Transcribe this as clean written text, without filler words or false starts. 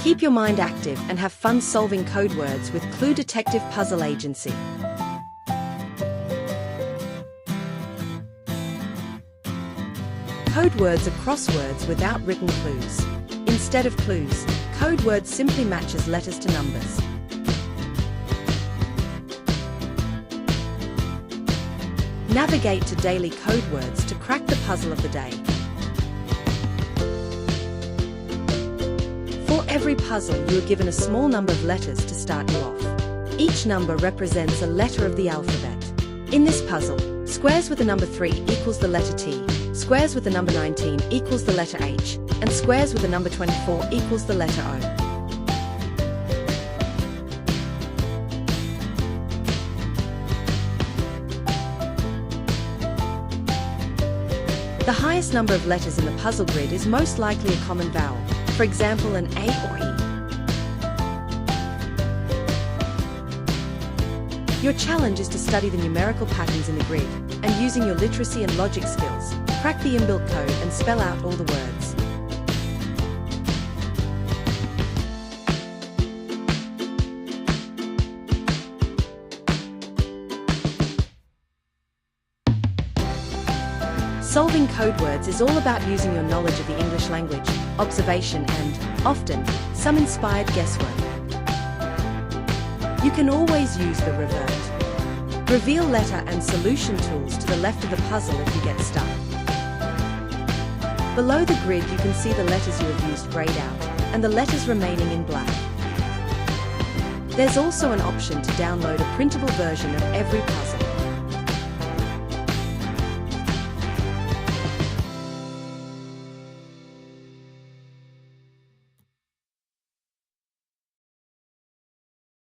Keep your mind active and have fun solving code words with Clue Detective Puzzle Agency. Code words are crosswords without written clues. Instead of clues, code words simply matches letters to numbers. Navigate to Daily Code Words to crack the puzzle of the day. For every puzzle, you are given a small number of letters to start you off. Each number represents a letter of the alphabet. In this puzzle, squares with the number 3 equals the letter T, squares with the number 19 equals the letter H, and squares with the number 24 equals the letter O. The highest number of letters in the puzzle grid is most likely a common vowel, for example an A or E. Your challenge is to study the numerical patterns in the grid, and using your literacy and logic skills, crack the inbuilt code and spell out all the words. Solving code words is all about using your knowledge of the English language, observation and, often, some inspired guesswork. You can always use the revert, reveal letter and solution tools to the left of the puzzle if you get stuck. Below the grid you can see the letters you have used grayed out, and the letters remaining in black. There's also an option to download a printable version of every puzzle.